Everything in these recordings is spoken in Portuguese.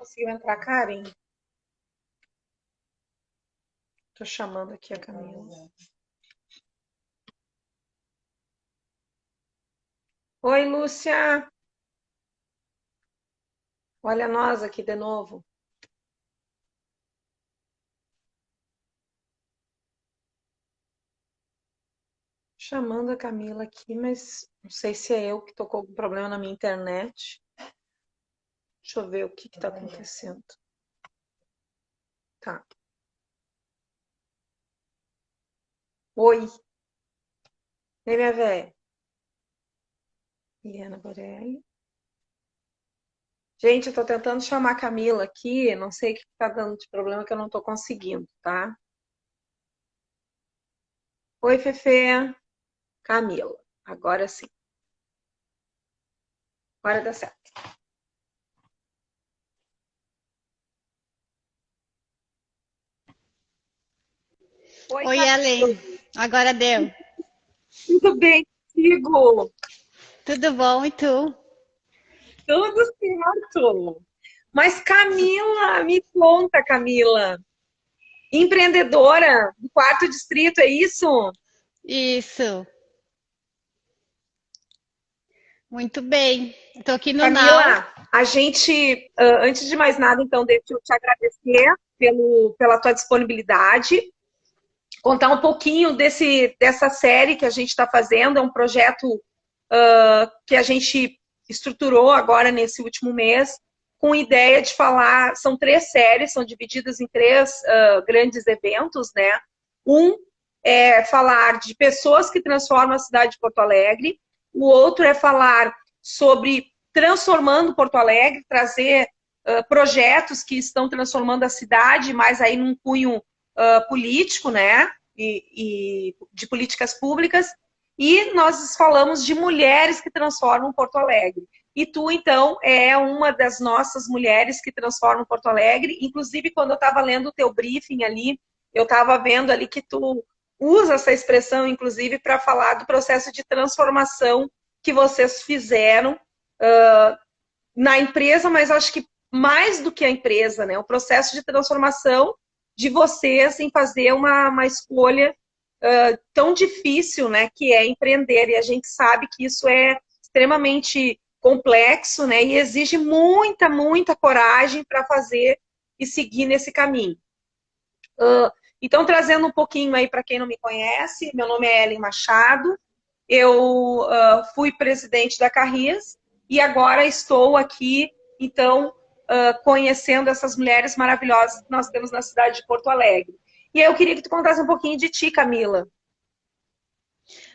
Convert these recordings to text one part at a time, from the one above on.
Conseguiu entrar, Karen? Tô chamando aqui a Camila. Oi, Lúcia. Olha nós aqui de novo. Chamando a Camila aqui, mas não sei se é eu que tô com algum problema na minha internet. Deixa eu ver o que tá acontecendo. Tá. Oi. Ei, minha véia. Eliana Borelli. Gente, eu tô tentando chamar a Camila aqui, não sei o que tá dando de problema que eu não tô conseguindo, tá? Oi, Fefe. Camila. Agora sim. Agora dá certo. Oi, Oi, Camila. Ellen. Agora deu. Tudo bem contigo? Tudo bom e tu? Tudo certo. Mas Camila, me conta, Camila. Empreendedora do quarto distrito, é isso? Isso. Muito bem. Estou aqui no Now. Camila, a gente, antes de mais nada, então, deixa eu te agradecer pela tua disponibilidade, contar um pouquinho dessa série que a gente está fazendo. É um projeto que a gente estruturou agora nesse último mês, com ideia de falar. São três séries, são divididas em três grandes eventos, né? Um é falar de pessoas que transformam a cidade de Porto Alegre, o outro é falar sobre transformando Porto Alegre, trazer projetos que estão transformando a cidade, mas aí num cunho político, né? E de políticas públicas. E nós falamos de mulheres que transformam Porto Alegre. E tu, então, é uma das nossas mulheres que transformam Porto Alegre. Inclusive, quando eu estava lendo o teu briefing ali, eu estava vendo ali que tu usa essa expressão, inclusive, para falar do processo de transformação que vocês fizeram na empresa, mas acho que mais do que a empresa, né? O processo de transformação de vocês em fazer uma escolha tão difícil, né, que é empreender. E a gente sabe que isso é extremamente complexo, né, e exige muita, muita coragem para fazer e seguir nesse caminho. Então, trazendo um pouquinho aí para quem não me conhece, meu nome é Ellen Machado, eu fui presidente da Carris e agora estou aqui, então, conhecendo essas mulheres maravilhosas que nós temos na cidade de Porto Alegre. E aí eu queria que tu contasse um pouquinho de ti, Camila.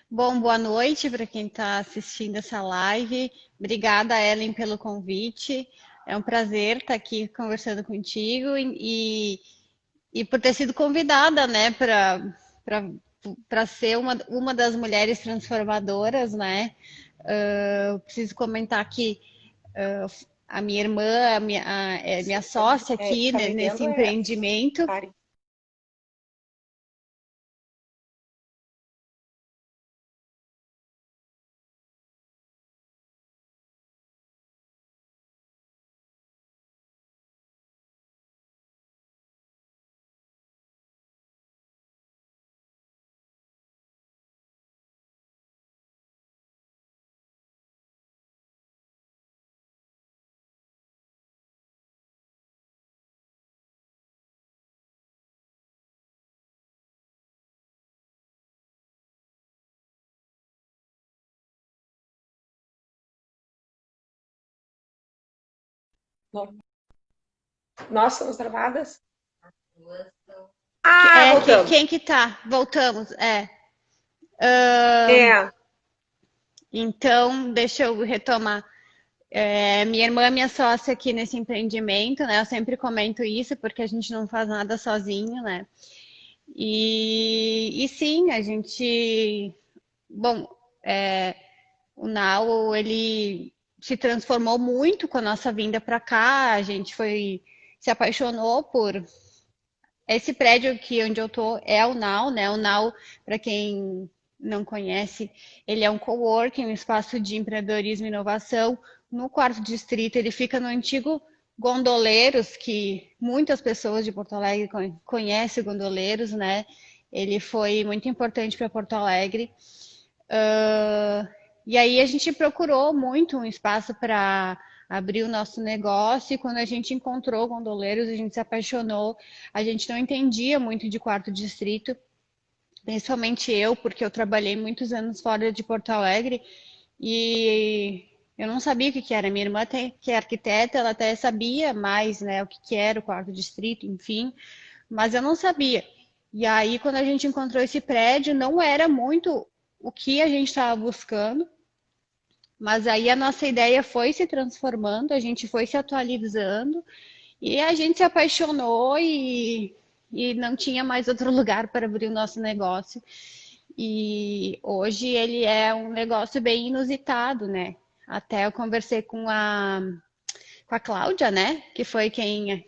Bom, boa noite para quem está assistindo essa live. Obrigada, Ellen, pelo convite. É um prazer estar aqui conversando contigo e por ter sido convidada, né, para ser uma das mulheres transformadoras, né? Preciso comentar que a minha irmã, é minha sócia Quem aqui, tá né, me nesse vendo é empreendimento. Karen. Nós somos travadas? Ah, voltamos. Quem que tá? Voltamos, É, Então, deixa eu retomar. Minha irmã é minha sócia aqui nesse empreendimento, né? Eu sempre comento isso porque a gente não faz nada sozinho, né? E sim, a gente. Bom, o Now, ele se transformou muito com a nossa vinda para cá. A gente se apaixonou por esse prédio aqui onde eu tô é o Now, né? O Now, para quem não conhece, ele é um coworking, um espaço de empreendedorismo e inovação no quarto distrito. Ele fica no antigo Gondoleiros, que muitas pessoas de Porto Alegre conhecem Gondoleiros, né? Ele foi muito importante para Porto Alegre. E aí a gente procurou muito um espaço para abrir o nosso negócio e quando a gente encontrou Gondoleiros, a gente se apaixonou. A gente não entendia muito de quarto distrito, principalmente eu, porque eu trabalhei muitos anos fora de Porto Alegre e eu não sabia o que que era. Minha irmã, que é arquiteta, ela até sabia mais, né, o que que era o quarto distrito, enfim, mas eu não sabia. E aí, quando a gente encontrou esse prédio, não era muito o que a gente estava buscando, mas aí a nossa ideia foi se transformando, a gente foi se atualizando e a gente se apaixonou e não tinha mais outro lugar para abrir o nosso negócio. E hoje ele é um negócio bem inusitado, né? Até eu conversei com a Cláudia, né? Que foi quem,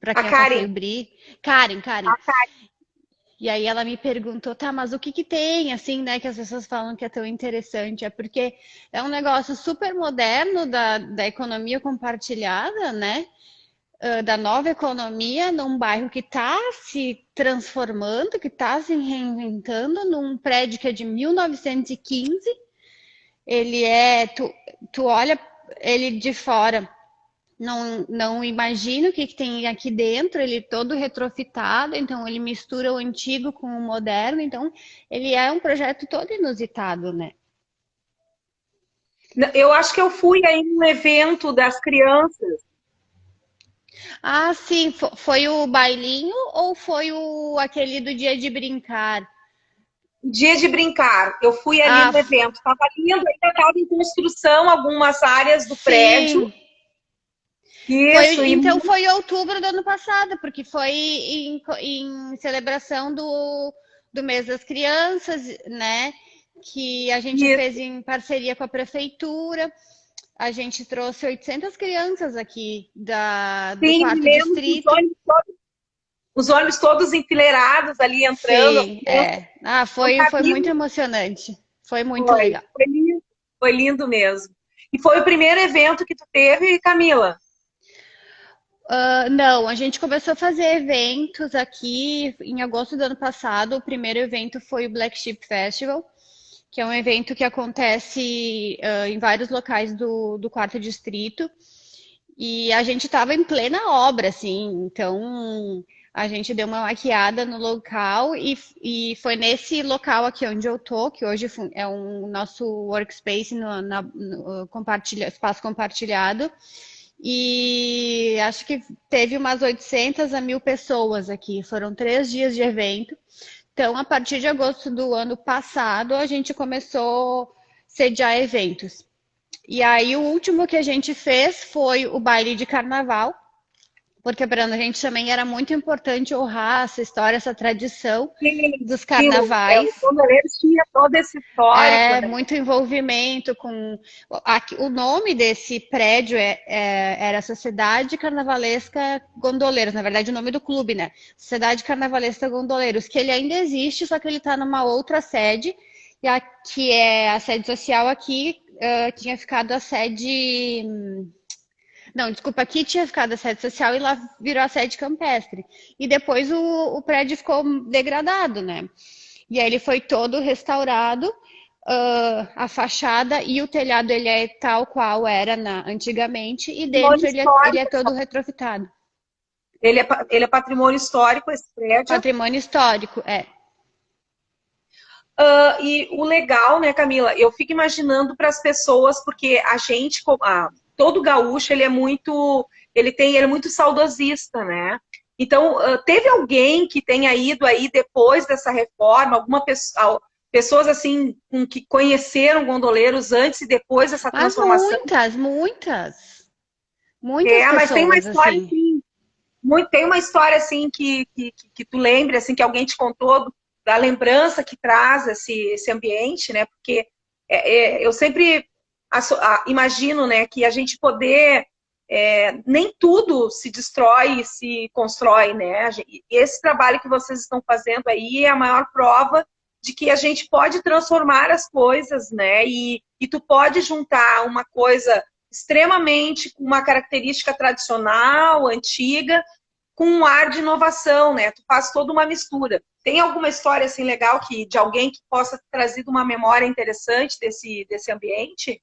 para A quem eu passei o Karen, Bri. Karen. E aí ela me perguntou, tá, mas o que que tem, assim, né, que as pessoas falam que é tão interessante? É porque é um negócio super moderno da economia compartilhada, né? Da nova economia num bairro que está se transformando, que está se reinventando, num prédio que é de 1915. Ele é, tu olha ele de fora, não imagina o que, que tem aqui dentro, ele todo retrofitado, então ele mistura o antigo com o moderno, então ele é um projeto todo inusitado, né? eu acho que eu fui aí num evento das crianças, Ah, sim, foi o bailinho ou foi o aquele do dia de brincar? dia de brincar. Eu fui ali Ah, no evento, estava lindo, ainda estava em construção algumas áreas do prédio. sim. Isso, e Então foi outubro do ano passado, porque foi em celebração do mês das crianças, né? Que a gente isso. fez em parceria com a prefeitura. A gente trouxe 800 crianças aqui do Sim, me quarto lembro dos distrito. os ônibus todos enfileirados ali entrando. Sim, é. Ah, Não foi muito cabia, emocionante. Foi muito legal. foi lindo mesmo. E foi o primeiro evento que tu teve, Camila? Não, a gente começou a fazer eventos aqui em agosto do ano passado. O primeiro evento foi o Black Sheep Festival, que é um evento que acontece em vários locais do quarto distrito. E a gente estava em plena obra, assim, então a gente deu uma maquiada no local e foi nesse local aqui onde eu tô, que hoje é um nosso workspace no espaço compartilhado. E acho que teve umas 800 a 1.000 pessoas aqui. Foram 3 dias de evento. Então, a partir de agosto do ano passado, a gente começou a sediar eventos. E aí, o último que a gente fez foi o baile de carnaval, porque para a gente também era muito importante honrar essa história, essa tradição Sim, dos sim, carnavais. os Bandoleiros tinha todo esse histórico, É, né? muito envolvimento com. O nome desse prédio era Sociedade Carnavalesca Gondoleiros, na verdade, o nome do clube, né? Sociedade Carnavalesca Gondoleiros, que ele ainda existe, só que ele está numa outra sede, e que é a sede social aqui, tinha ficado a sede. Não, desculpa, aqui tinha ficado a sede social e lá virou a sede campestre. E depois o prédio ficou degradado, né? E aí ele foi todo restaurado, a fachada e o telhado ele é tal qual era antigamente, e Patrimônio dentro ele é histórico, todo retrofitado. ele é patrimônio histórico, esse prédio. Patrimônio histórico, é. E o legal, né, Camila, eu fico imaginando para as pessoas, porque a gente, todo gaúcho, ele é muito saudosista, né? Então, teve alguém que tenha ido aí depois dessa reforma, alguma pessoa, pessoas assim, que conheceram gondoleiros antes e depois dessa Mas transformação? muitas Mas tem uma pessoas, história assim. assim, tem uma história assim que tu lembre, assim, que alguém te contou da lembrança que traz esse ambiente, né? Porque eu sempre imagino, né, que a gente poder nem tudo se destrói e se constrói, né? Esse trabalho que vocês estão fazendo aí é a maior prova de que a gente pode transformar as coisas, né? E tu pode juntar uma coisa extremamente com uma característica tradicional, antiga, com um ar de inovação, né? Tu faz toda uma mistura. Tem alguma história assim legal de alguém que possa ter trazido uma memória interessante desse ambiente?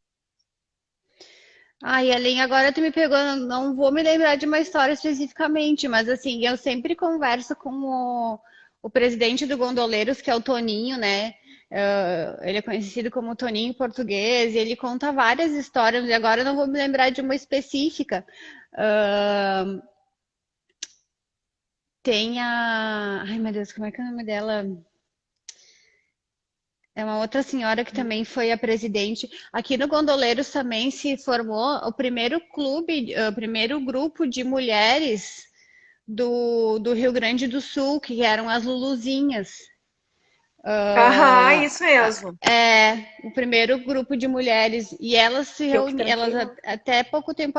Ai, Ellen, agora tu me pegou, não vou me lembrar de uma história especificamente, mas assim, eu sempre converso com o presidente do Gondoleiros, que é o Toninho, né? Ele é conhecido como Toninho Português, e ele conta várias histórias, e agora eu não vou me lembrar de uma específica. Ah, tem a. Ai, meu Deus, como é que é o nome dela? É uma outra senhora que também foi a presidente. Aqui no Gondoleiros também se formou o primeiro clube, o primeiro grupo de mulheres do Rio Grande do Sul, que eram as Luluzinhas. Aham, Ah, isso mesmo. o primeiro grupo de mulheres. E elas se Eu que reuniam, elas tranquei lá. até pouco tempo.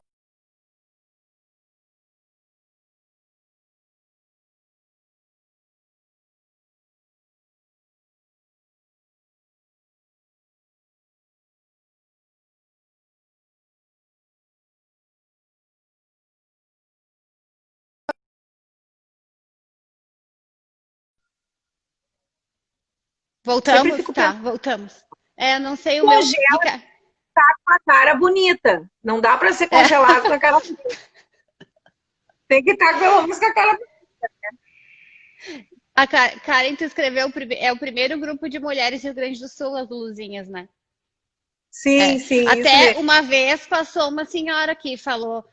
Sempre Voltamos? fico Tá, pensando, voltamos. Eu não sei o meu. congela com a cara bonita. Não dá para ser É. congelado com a cara bonita. Tem que estar pelo menos com a cara bonita. A Karen, tu escreveu, é o primeiro grupo de mulheres do Rio Grande do Sul, as Luluzinhas, né? É. Sim, sim, isso Até mesmo. uma vez passou uma senhora aqui, falou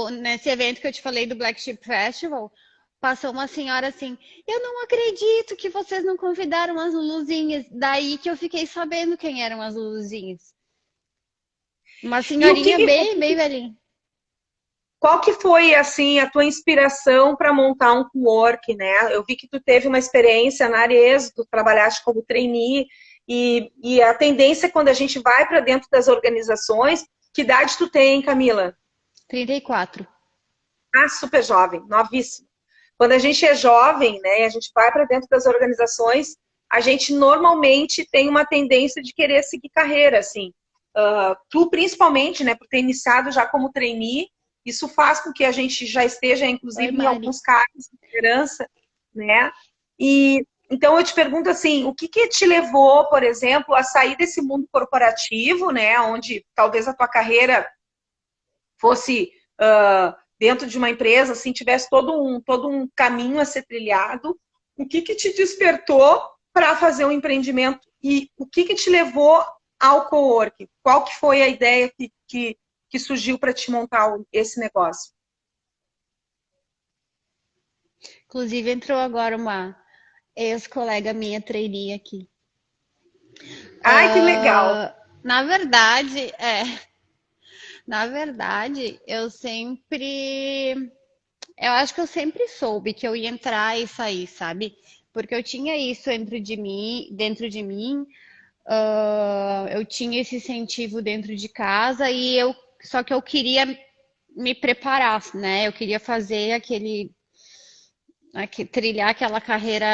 nesse evento que eu te falei do Black Sheep Festival, passou uma senhora assim, eu não acredito que vocês não convidaram as Luluzinhas. Daí que eu fiquei sabendo quem eram as Luluzinhas. Uma E o que, senhorinha que bem, bem velhinha. qual que foi assim a tua inspiração para montar um co-work, né? Eu vi que tu teve uma experiência na Arezzo, tu trabalhaste como trainee e a tendência quando a gente vai para dentro das organizações, que idade tu tem, Camila? 34. Ah, super jovem, novíssima. Quando a gente é jovem, né, a gente vai para dentro das organizações, a gente normalmente tem uma tendência de querer seguir carreira, assim. Tu, principalmente, né, por ter iniciado já como trainee, isso faz com que a gente já esteja, Oi, inclusive, em Mari. alguns cargos de liderança, né? E então eu te pergunto assim, o que que te levou, por exemplo, a sair desse mundo corporativo, né, onde talvez a tua carreira fosse dentro de uma empresa, assim, tivesse todo um caminho a ser trilhado, o que que te despertou para fazer um empreendimento e o que que te levou ao coworking? Qual que foi a ideia que surgiu para te montar esse negócio? Inclusive entrou agora uma ex-colega minha trainee aqui. Ai, que legal! Na verdade, na verdade, eu acho que eu sempre soube que eu ia entrar e sair, sabe? Porque eu tinha isso dentro de mim, eu tinha esse incentivo dentro de casa só que eu queria me preparar, né? Eu queria fazer trilhar aquela carreira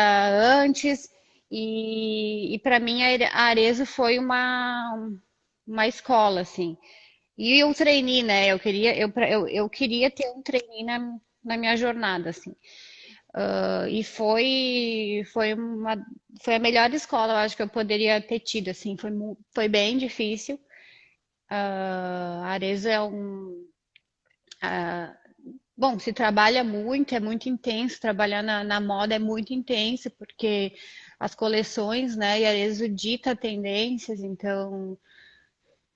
antes e para mim a Arezzo foi uma escola, assim. E o trainee, né? Eu queria ter um trainee na minha jornada, assim. E foi a melhor escola, eu acho que eu poderia ter tido, assim. Foi bem difícil. A Arezzo bom, se trabalha muito, é muito intenso. Trabalhar na moda é muito intenso, porque as coleções, né? E a Arezzo dita tendências, então.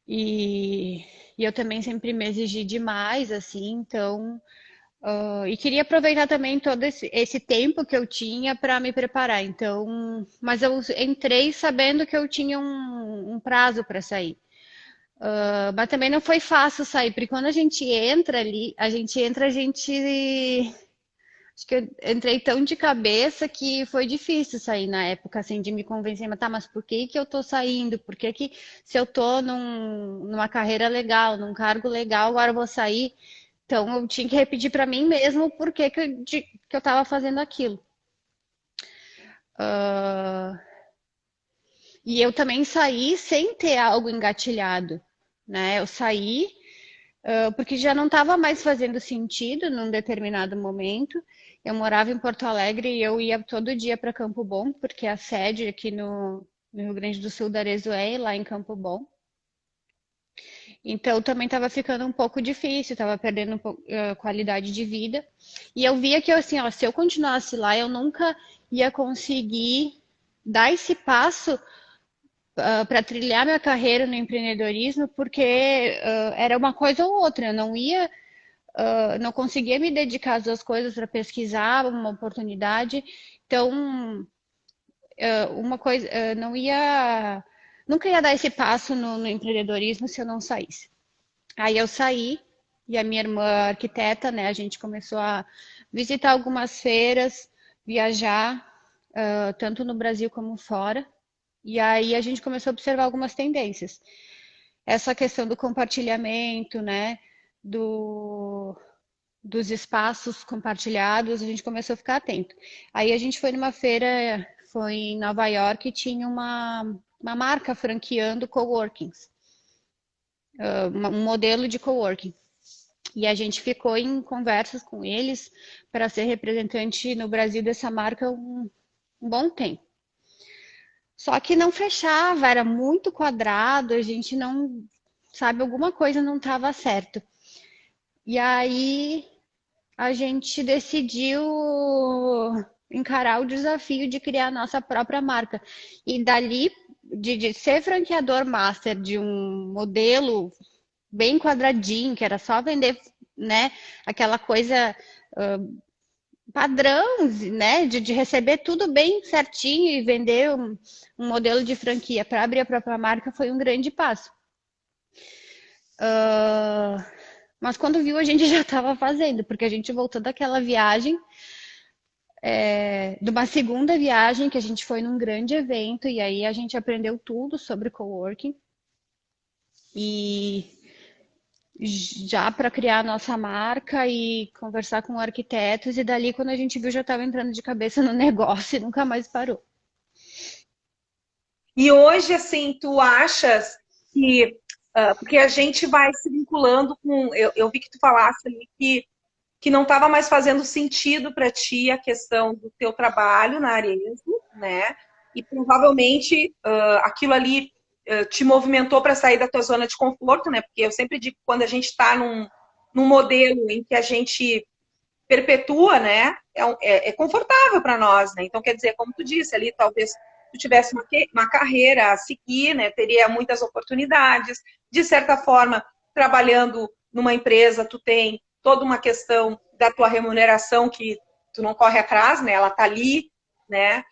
E, e eu também sempre me exigi demais, assim, então. E queria aproveitar também todo esse tempo que eu tinha para me preparar. Então, mas eu entrei sabendo que eu tinha um prazo para sair. Mas também não foi fácil sair, porque quando a gente entra ali, a gente. Acho que eu entrei tão de cabeça que foi difícil sair na época, assim, de me convencer, mas tá, mas por que que eu tô saindo? Por que que se eu tô numa carreira legal, num cargo legal, agora eu vou sair? Então eu tinha que repetir para mim mesmo por que que eu estava fazendo aquilo. E eu também saí sem ter algo engatilhado, né? Eu saí, porque já não estava mais fazendo sentido num determinado momento. Eu morava em Porto Alegre e eu ia todo dia para Campo Bom, porque a sede aqui no Rio Grande do Sul da Arezzo é lá em Campo Bom. Então também estava ficando um pouco difícil, estava perdendo um pouco, qualidade de vida. E eu via que assim, ó, se eu continuasse lá, eu nunca ia conseguir dar esse passo para trilhar minha carreira no empreendedorismo, porque era uma coisa ou outra, eu não ia, não conseguia me dedicar às duas coisas para pesquisar uma oportunidade. Então, uma coisa, não ia, nunca ia dar esse passo no empreendedorismo se eu não saísse. Aí eu saí e a minha irmã arquiteta, né, a gente começou a visitar algumas feiras, viajar, tanto no Brasil como fora. E aí a gente começou a observar algumas tendências. Essa questão do compartilhamento, né, do, dos espaços compartilhados, a gente começou a ficar atento. Aí a gente foi numa feira, foi em Nova York, e tinha uma marca franqueando coworkings, um modelo de coworking. E a gente ficou em conversas com eles para ser representante no Brasil dessa marca um bom tempo. Só que não fechava, era muito quadrado, a gente não, sabe, alguma coisa não estava certo. E aí a gente decidiu encarar o desafio de criar a nossa própria marca. E dali, de ser franqueador master de um modelo bem quadradinho, que era só vender, né, aquela coisa padrão, né, de receber tudo bem certinho e vender um modelo de franquia para abrir a própria marca foi um grande passo. Mas quando viu, a gente já estava fazendo, porque a gente voltou daquela viagem, de uma segunda viagem que a gente foi num grande evento, e aí a gente aprendeu tudo sobre coworking. E já para criar a nossa marca e conversar com arquitetos, e dali, quando a gente viu, já estava entrando de cabeça no negócio e nunca mais parou. E hoje, assim, tu achas que. Porque a gente vai se vinculando com. Eu vi que tu falasse ali que não estava mais fazendo sentido para ti a questão do teu trabalho na Arezzo, né? E provavelmente aquilo ali te movimentou para sair da tua zona de conforto, né? Porque eu sempre digo que quando a gente está num modelo em que a gente perpetua, né? É confortável para nós, né? Então, quer dizer, como tu disse ali, talvez tu tivesse uma carreira a seguir, né? Teria muitas oportunidades. De certa forma, trabalhando numa empresa, tu tem toda uma questão da tua remuneração que tu não corre atrás, né? Ela tá ali, né?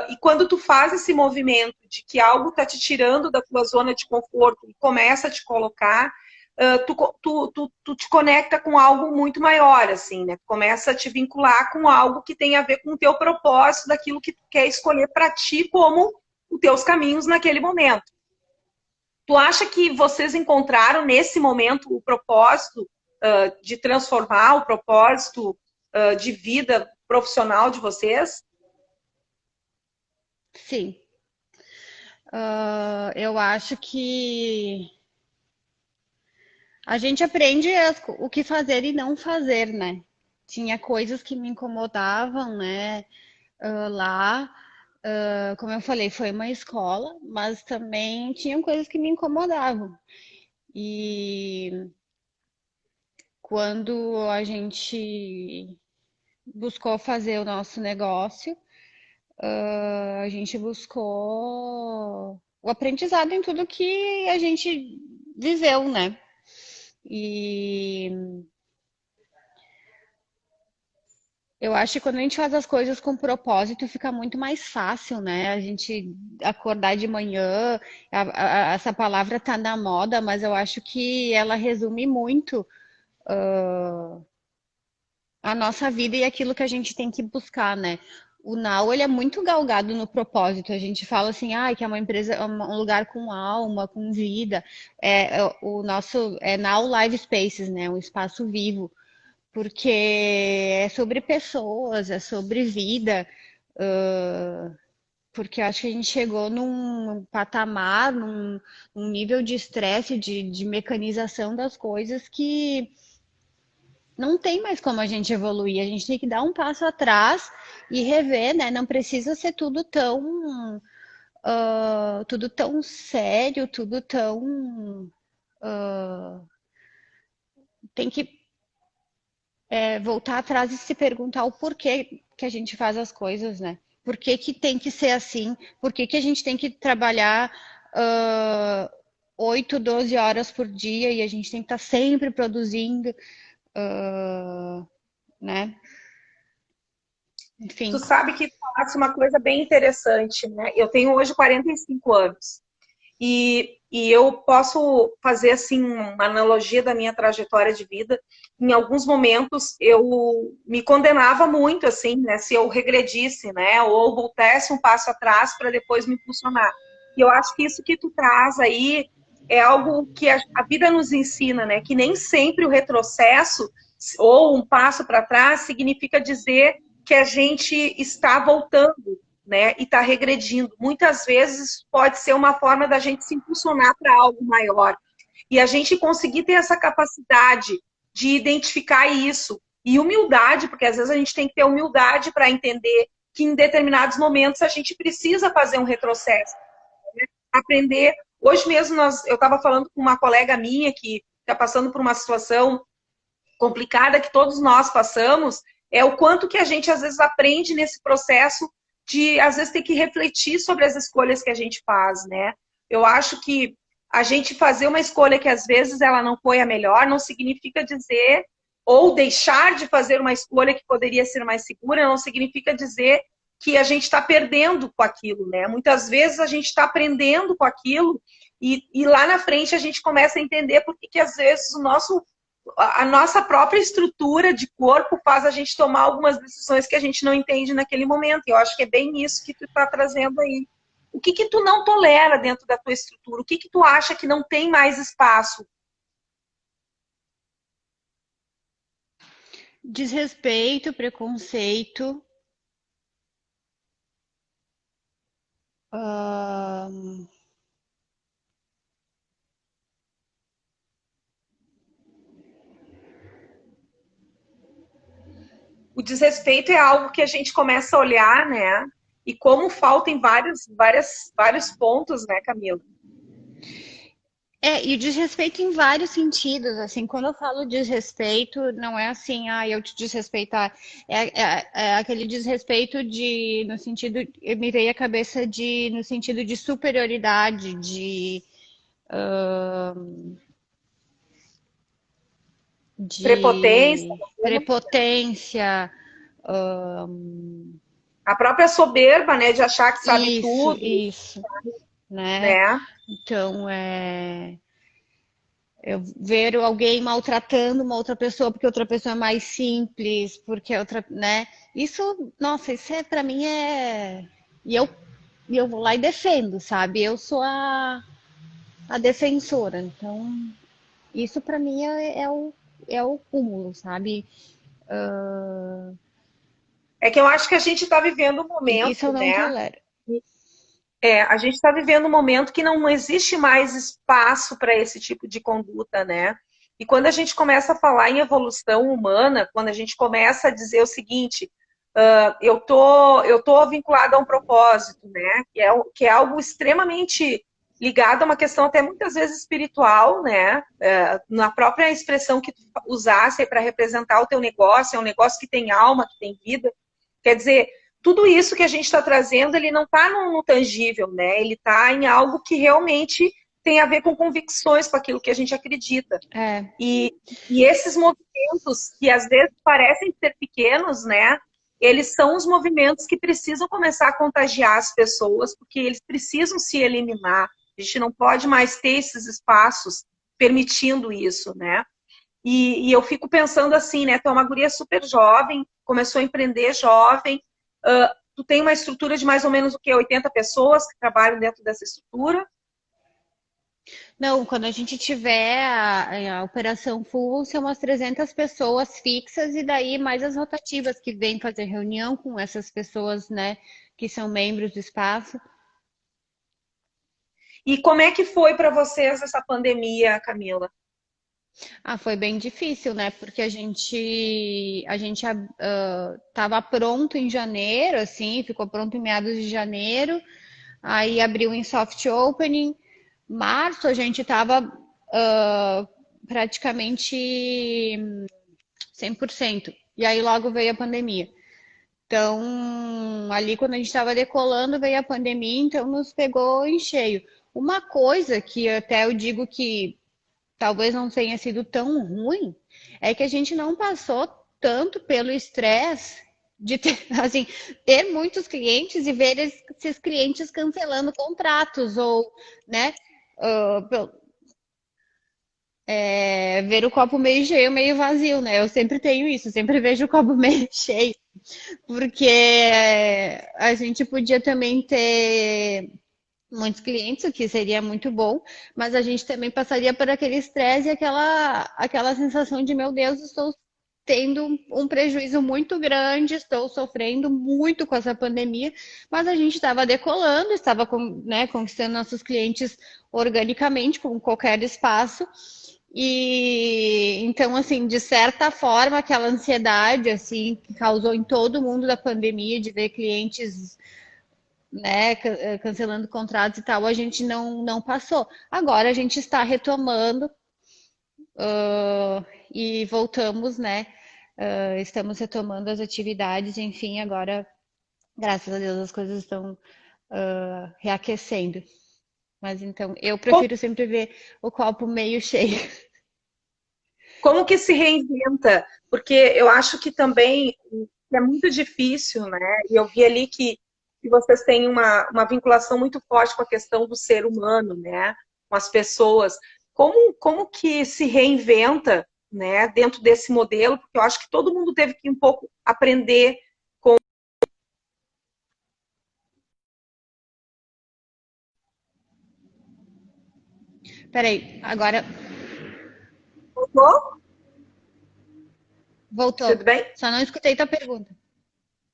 E quando tu faz esse movimento de que algo tá te tirando da tua zona de conforto e começa a te colocar, tu te conecta com algo muito maior, assim, né? Tu começa a te vincular com algo que tem a ver com o teu propósito, daquilo que tu quer escolher para ti como os teus caminhos naquele momento. Tu acha que vocês encontraram nesse momento o propósito de transformar, o propósito de vida profissional de vocês? Sim. Eu acho que a gente aprende o que fazer e não fazer, né? Tinha coisas que me incomodavam, né? Lá, como eu falei, foi uma escola, mas também tinham coisas que me incomodavam. E quando a gente buscou fazer o nosso negócio, a gente buscou o aprendizado em tudo que a gente viveu, né? E eu acho que quando a gente faz as coisas com propósito, fica muito mais fácil, né? A gente acordar de manhã, essa palavra tá na moda, mas eu acho que ela resume muito a nossa vida e aquilo que a gente tem que buscar, né? O Now, ele é muito galgado no propósito. A gente fala assim, ah, que é uma empresa, um lugar com alma, com vida. O nosso é Now Live Spaces, né? Um espaço vivo, porque é sobre pessoas, é sobre vida. porque eu acho que a gente chegou num patamar, num nível de estresse, de mecanização das coisas que não tem mais como a gente evoluir. A gente tem que dar um passo atrás e rever, né? Não precisa ser tudo tão sério, tudo tão. Tem que voltar atrás e se perguntar o porquê que a gente faz as coisas, né? Por que que tem que ser assim? Por que que a gente tem que trabalhar 8, 12 horas por dia e a gente tem que estar sempre produzindo, né? Tu Enfim. sabe que tu falasse uma coisa bem interessante, né? Eu tenho hoje 45 anos. E eu posso fazer assim uma analogia da minha trajetória de vida. Em alguns momentos eu me condenava muito assim, né, se eu regredisse, né, ou voltasse um passo atrás para depois me impulsionar. E eu acho que isso que tu traz aí é algo que a vida nos ensina, né, que nem sempre o retrocesso ou um passo para trás significa dizer que a gente está voltando, né, e está regredindo. Muitas vezes pode ser uma forma da gente se impulsionar para algo maior. E a gente conseguir ter essa capacidade de identificar isso. E humildade, porque às vezes a gente tem que ter humildade para entender que em determinados momentos a gente precisa fazer um retrocesso. Né? Aprender. Hoje mesmo eu estava falando com uma colega minha que está passando por uma situação complicada que todos nós passamos, é o quanto que a gente às vezes aprende nesse processo de às vezes ter que refletir sobre as escolhas que a gente faz, né? Eu acho que a gente fazer uma escolha que às vezes ela não foi a melhor, não significa dizer, ou deixar de fazer uma escolha que poderia ser mais segura, não significa dizer que a gente está perdendo com aquilo, né? Muitas vezes a gente está aprendendo com aquilo e lá na frente a gente começa a entender por que às vezes a nossa própria estrutura de corpo faz a gente tomar algumas decisões que a gente não entende naquele momento. E eu acho que é bem isso que tu está trazendo aí. O que que tu não tolera dentro da tua estrutura? O que que tu acha que não tem mais espaço? Desrespeito, preconceito, ahn, O desrespeito é algo que a gente começa a olhar, né? E como falta em vários pontos, né, Camila? e o desrespeito em vários sentidos, assim, quando eu falo desrespeito, não é assim, eu te desrespeitar, é aquele desrespeito no sentido, me veio a cabeça no sentido de superioridade, Prepotência, de prepotência, a própria soberba, né, de achar que sabe tudo, isso, né? né? Então, eu ver alguém maltratando uma outra pessoa porque outra pessoa é mais simples, porque a outra, né? Isso, nossa, isso para mim e eu e eu vou lá e defendo, sabe? Eu sou a defensora. Então, isso para mim é o cúmulo, sabe? É que eu acho que a gente está vivendo um Isso momento, eu não né? tolero. A gente está vivendo um momento que não existe mais espaço para esse tipo de conduta, né? E quando a gente começa a falar em evolução humana, quando a gente começa a dizer o seguinte, eu tô vinculado a um propósito, né? Que é algo extremamente ligado a uma questão até muitas vezes espiritual, né? Na própria expressão que tu usasse para representar o teu negócio, é um negócio que tem alma, que tem vida. Quer dizer, tudo isso que a gente está trazendo, ele não está no tangível, né? Ele está em algo que realmente tem a ver com convicções, com aquilo que a gente acredita. É, E esses movimentos, que às vezes parecem ser pequenos, né? Eles são os movimentos que precisam começar a contagiar as pessoas, porque eles precisam se eliminar. A gente não pode mais ter esses espaços permitindo isso, né? E eu fico pensando assim, né? Tu é uma guria super jovem, começou a empreender jovem, tu tem uma estrutura de mais ou menos o quê? 80 pessoas que trabalham dentro dessa estrutura? Não, quando a gente tiver a operação full, vão ser umas 300 pessoas fixas e daí mais as rotativas que vêm fazer reunião com essas pessoas, né, que são membros do espaço. E como é que foi para vocês essa pandemia, Camila? Ah, foi bem difícil, né? Porque a gente estava pronto em janeiro, assim, ficou pronto em meados de janeiro, aí abriu em soft opening. Março a gente estava praticamente 100%. E aí logo veio a pandemia. Então, ali quando a gente estava decolando, veio a pandemia, então nos pegou em cheio. Uma coisa que até eu digo que talvez não tenha sido tão ruim, é que a gente não passou tanto pelo estresse de ter, assim, ter muitos clientes e ver esses clientes cancelando contratos ou, né, ver o copo meio cheio, meio vazio, né? Eu sempre tenho isso, sempre vejo o copo meio cheio, porque a gente podia também ter muitos clientes, o que seria muito bom, mas a gente também passaria por aquele estresse e aquela sensação de, meu Deus, estou tendo um prejuízo muito grande, estou sofrendo muito com essa pandemia, mas a gente estava decolando, estava né, conquistando nossos clientes organicamente, com qualquer espaço, e então, assim, de certa forma, aquela ansiedade assim que causou em todo mundo da pandemia de ver clientes, né, cancelando contratos e tal, a gente não passou. Agora a gente está retomando e voltamos, né? Estamos retomando as atividades, enfim, agora, graças a Deus, as coisas estão reaquecendo. Mas então, eu Como, prefiro sempre ver o copo meio cheio. como que se reinventa? Porque eu acho que também é muito difícil, né? E eu vi ali que vocês têm uma vinculação muito forte com a questão do ser humano, né? Com as pessoas. Como que se reinventa, né, dentro desse modelo? Porque eu acho que todo mundo teve que um pouco aprender. Peraí, agora Voltou? voltou. Tudo bem? Só não escutei tua pergunta.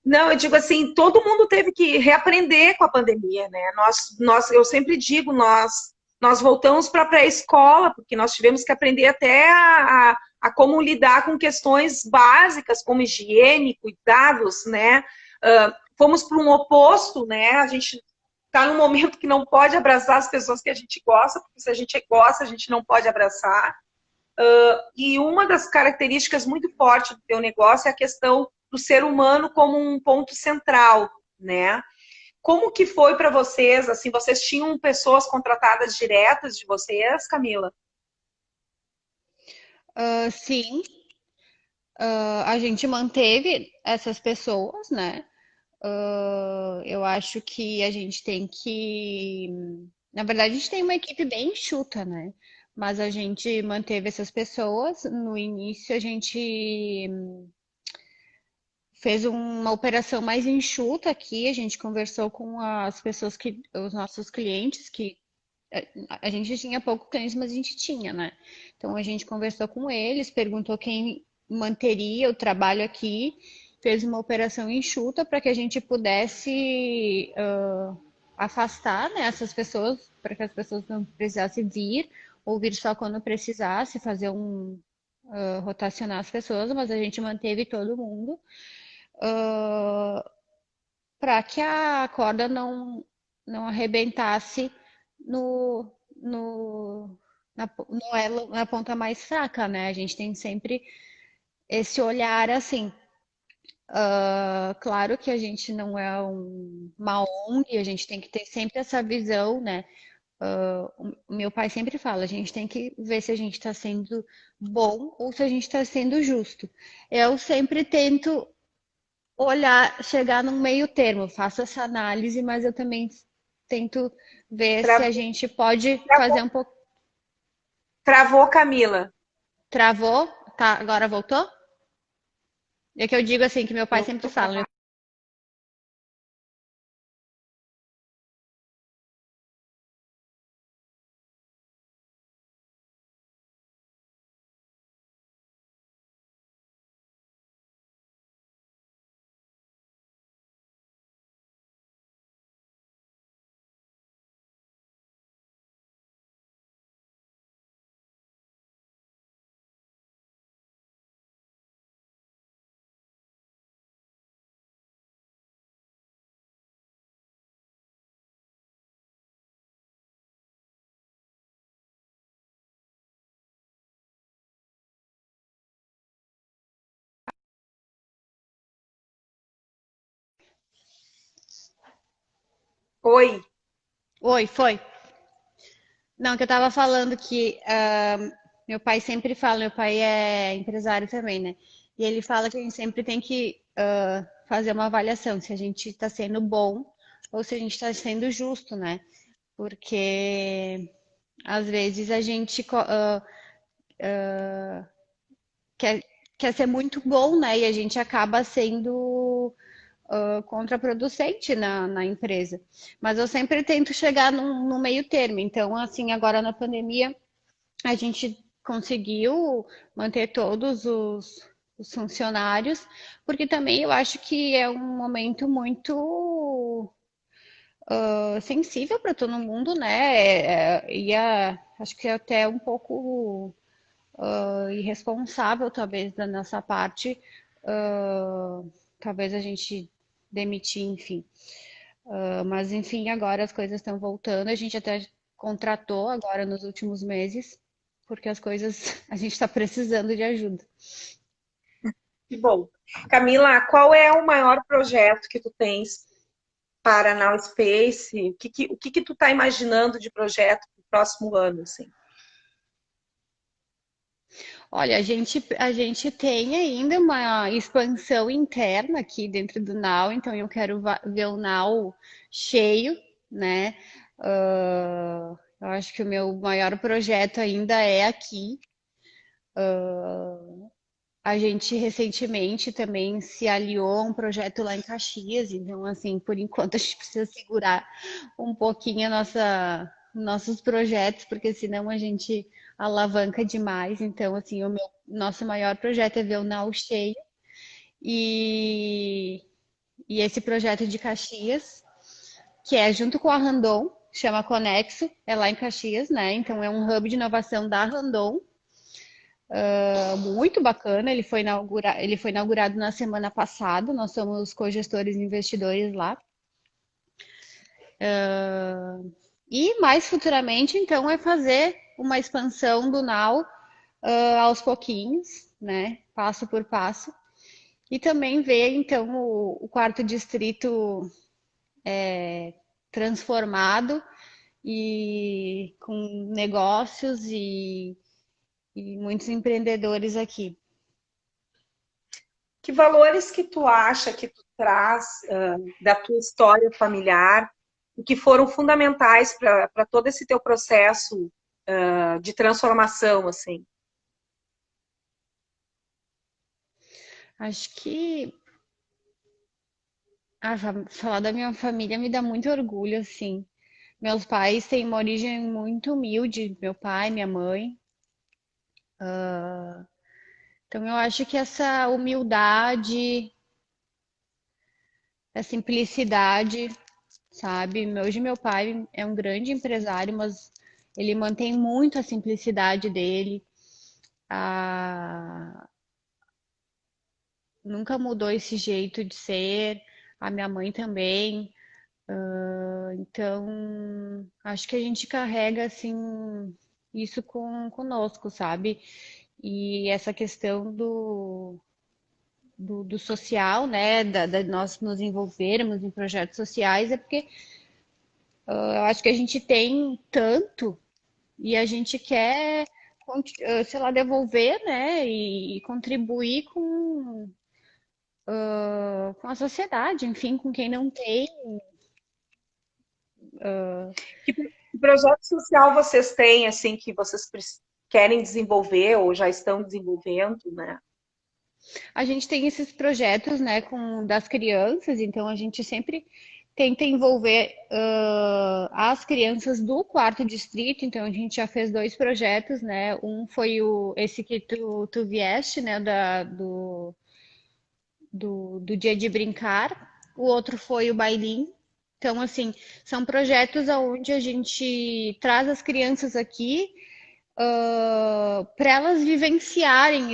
Não, eu digo assim, todo mundo teve que reaprender com a pandemia, né? Eu sempre digo, nós voltamos para a pré-escola, porque nós tivemos que aprender até a como lidar com questões básicas, como higiene, cuidados, né? Fomos para um oposto, né? A gente está num momento que não pode abraçar as pessoas que a gente gosta, porque se a gente gosta, a gente não pode abraçar. E uma das características muito fortes do teu negócio é a questão do ser humano como um ponto central, né? Como que foi para vocês? Assim, vocês tinham pessoas contratadas diretas de vocês, Camila? Sim, a gente manteve essas pessoas, né? Eu acho que a gente tem que. Na verdade, a gente tem uma equipe bem enxuta, né? Mas a gente manteve essas pessoas. No início, a gente fez uma operação mais enxuta aqui. A gente conversou com as pessoas os nossos clientes, que a gente tinha pouco clientes, mas a gente tinha, né? Então a gente conversou com eles, perguntou quem manteria o trabalho aqui, fez uma operação enxuta para que a gente pudesse afastar, né, essas pessoas, para que as pessoas não precisassem vir, ou vir só quando precisasse, fazer rotacionar as pessoas, mas a gente manteve todo mundo para que a corda não arrebentasse no, no, no na ponta mais fraca, né? A gente tem sempre esse olhar assim. Claro que a gente não é uma ONG, a gente tem que ter sempre essa visão, né? O meu pai sempre fala, a gente tem que ver se a gente está sendo bom ou se a gente está sendo justo. Eu sempre tento olhar, chegar num meio termo, faço essa análise, mas eu também tento ver se a Travou, gente pode travou, fazer um pouco. travou, Camila. Travou? Tá, agora voltou? É que eu digo assim que meu pai sempre Voltou. fala, Oi. Oi, foi? Não, que eu tava falando que meu pai sempre fala, meu pai é empresário também, né? E ele fala que a gente sempre tem que fazer uma avaliação se a gente está sendo bom ou se a gente está sendo justo, né? Porque às vezes a gente quer, quer ser muito bom, né? E a gente acaba sendo contraproducente na empresa. Mas eu sempre tento chegar no meio termo. Então, assim, agora na pandemia, a gente conseguiu manter todos os funcionários, porque também eu acho que é um momento muito sensível para todo mundo, né? Acho que é até um pouco irresponsável, talvez, da nossa parte, talvez a gente demitir, enfim. Mas, enfim, agora as coisas estão voltando. A gente até contratou agora nos últimos meses, porque as coisas, a gente está precisando de ajuda. Que bom. Camila, qual é o maior projeto que tu tens para a Now Space? O que tu está imaginando de projeto para o próximo ano, assim? Olha, a gente tem ainda uma expansão interna aqui dentro do Now, então eu quero ver o Now cheio, né? Eu acho que o meu maior projeto ainda é aqui. A gente recentemente também se aliou a um projeto lá em Caxias, então, assim, por enquanto a gente precisa segurar um pouquinho nossos projetos, porque senão a gente alavanca demais. Então, assim, nosso maior projeto é ver o Now cheio e, e esse projeto de Caxias, que é junto com a Randon, chama Conexo, é lá em Caxias, né? Então, é um hub de inovação da Randon muito bacana. Ele foi inaugurado na semana passada. Nós somos cogestores e investidores lá. E mais futuramente, então, é fazer uma expansão do Now aos pouquinhos, né? Passo por passo. E também ver, então, o quarto distrito transformado e com negócios e muitos empreendedores aqui. Que valores que tu acha que tu traz da tua história familiar e que foram fundamentais para todo esse teu processo de transformação, assim? Acho que falar da minha família me dá muito orgulho, assim. Meus pais têm uma origem muito humilde, meu pai, minha mãe. Então eu acho que essa humildade, essa simplicidade, sabe? Hoje meu pai é um grande empresário, mas ele mantém muito a simplicidade dele. A... Nunca mudou esse jeito de ser. A minha mãe também. Então, acho que a gente carrega assim isso conosco, sabe? E essa questão do social, né? Da nós nos envolvermos em projetos sociais, é porque eu acho que a gente tem tanto e a gente quer, sei lá, devolver, né? E contribuir com a sociedade, enfim, com quem não tem. Que projeto social vocês têm, assim, que vocês querem desenvolver ou já estão desenvolvendo, né? A gente tem esses projetos, né, das crianças, então a gente sempre tenta envolver as crianças do quarto distrito, então a gente já fez dois projetos, né, um foi esse que tu vieste, né, do Dia de Brincar, o outro foi o Bailinho. Então, assim, são projetos onde a gente traz as crianças aqui para elas vivenciarem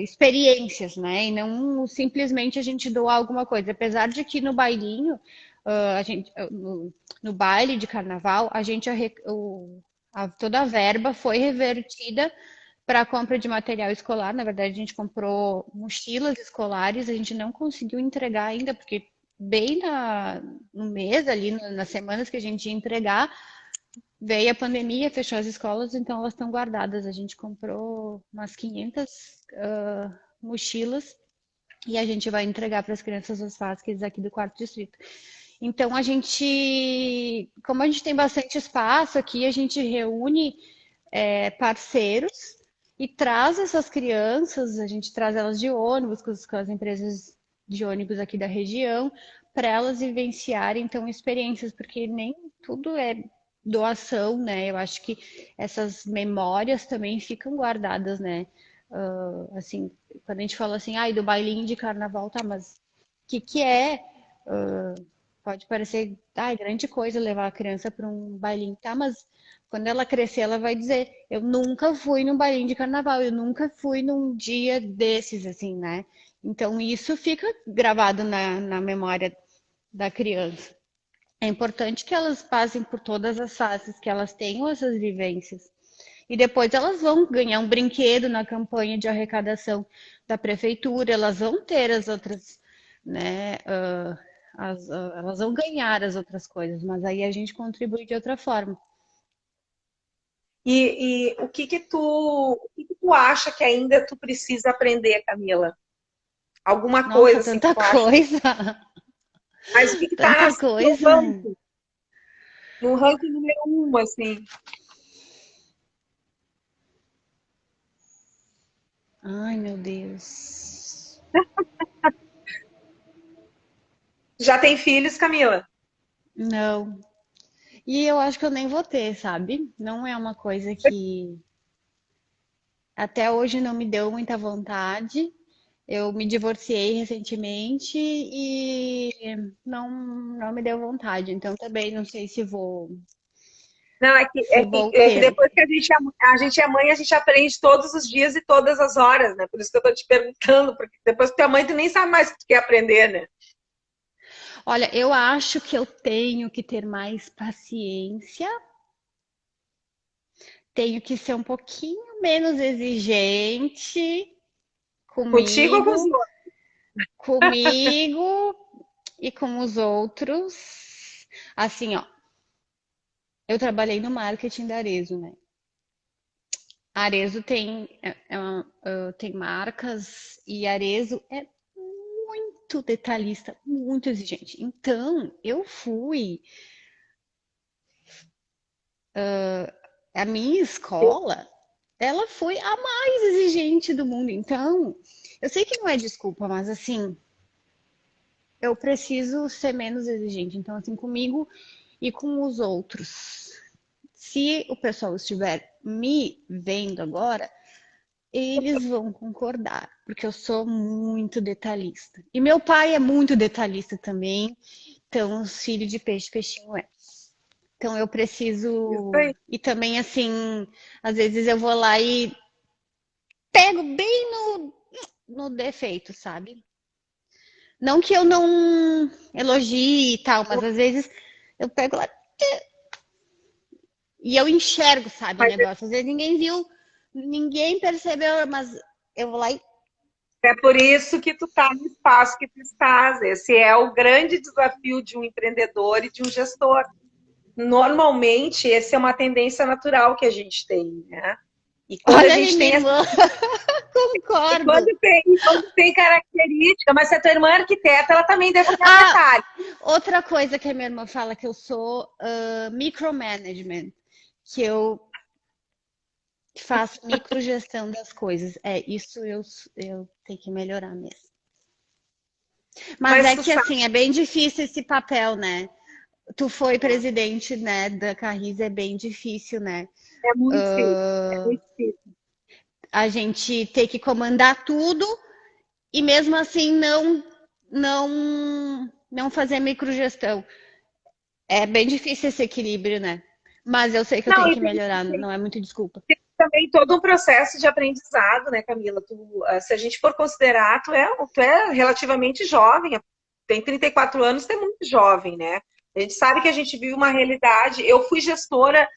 experiências, né? E não simplesmente a gente doar alguma coisa. Apesar de que no bailinho, no baile de carnaval, toda a verba foi revertida para a compra de material escolar. Na verdade, a gente comprou mochilas escolares, a gente não conseguiu entregar ainda, porque bem no mês, ali, nas semanas que a gente ia entregar, veio a pandemia, fechou as escolas, então elas estão guardadas. A gente comprou umas 500 mochilas e a gente vai entregar para as crianças dos FASCs aqui do quarto distrito. Então, como a gente tem bastante espaço aqui, a gente reúne parceiros e traz essas crianças, a gente traz elas de ônibus com as empresas de ônibus aqui da região, para elas vivenciarem, então, experiências, porque nem tudo é doação, né? Eu acho que essas memórias também ficam guardadas, né? Assim, quando a gente fala assim, do bailinho de carnaval, tá, mas o que é? Pode parecer, grande coisa levar a criança para um bailinho, tá, mas quando ela crescer, ela vai dizer, eu nunca fui num bailinho de carnaval, eu nunca fui num dia desses, assim, né? Então, isso fica gravado na memória da criança. É importante que elas passem por todas as fases, que elas tenham essas vivências. E depois elas vão ganhar um brinquedo na campanha de arrecadação da prefeitura, elas vão ter as outras, né? Elas vão ganhar as outras coisas, mas aí a gente contribui de outra forma. E o que que tu acha que ainda tu precisa aprender, Camila? Alguma Nossa, coisa assim que tanta tu acha? coisa! Mas o que que tá Tanta no coisa! ranking? No ranking número 1, assim. Ai, meu Deus. Já tem filhos, Camila? Não. E eu acho que eu nem vou ter, sabe? Não é uma coisa que até hoje não me deu muita vontade. Eu me divorciei recentemente e não me deu vontade. Então também não sei Não, se vou é que ter. depois que a gente é mãe, a gente aprende todos os dias e todas as horas, né? Por isso que eu tô te perguntando, porque depois que tu é mãe, tu nem sabe mais o que tu quer aprender, né? Olha, eu acho que eu tenho que ter mais paciência, tenho que ser um pouquinho menos exigente Contigo ou com os comigo, outros? comigo e com os outros. Assim, ó, eu trabalhei no marketing da Arezzo, né? A Arezzo tem marcas e a Arezzo é muito detalhista, muito exigente. Então, a minha escola, ela foi a mais exigente do mundo. Então, eu sei que não é desculpa, mas assim, eu preciso ser menos exigente. Então, assim, comigo e com os outros. Se o pessoal estiver me vendo agora, eles vão concordar, porque eu sou muito detalhista. E meu pai é muito detalhista também, então os filhos de peixe, peixinho é. Então eu Isso preciso. aí. E também, assim, às vezes eu vou lá e pego bem no defeito, sabe? Não que eu não elogie e tal, mas às vezes eu pego lá e eu enxergo, sabe, o Mas negócio. Às vezes ninguém viu, ninguém percebeu, mas eu vou lá e é por isso que tu tá no espaço que tu estás. Esse é o grande desafio de um empreendedor e de um gestor. Normalmente, essa é uma tendência natural que a gente tem, né? E quando a olha ali, gente minha tem essa, irmã, e concordo. quando tem característica, mas se a tua irmã é arquiteta, ela também deve olhar Ah, detalhe. outra coisa que a minha irmã fala que eu sou micromanagement, que eu faço microgestão das coisas. Isso eu tenho que melhorar mesmo. Mas Mas é tu que sabe, assim, é bem difícil esse papel, né? Tu foi presidente, né, da Carris, é bem difícil, né? é muito difícil. É muito difícil. A gente ter que comandar tudo e mesmo assim não fazer microgestão. É bem difícil esse equilíbrio, né? Mas eu sei que eu Não, tenho e que melhorar, não é muito desculpa. tem também todo um processo de aprendizado, né, Camila? Se a gente for considerar, tu é relativamente jovem, tem 34 anos, tu é muito jovem, né? A gente sabe que a gente vive uma realidade. Eu fui gestora,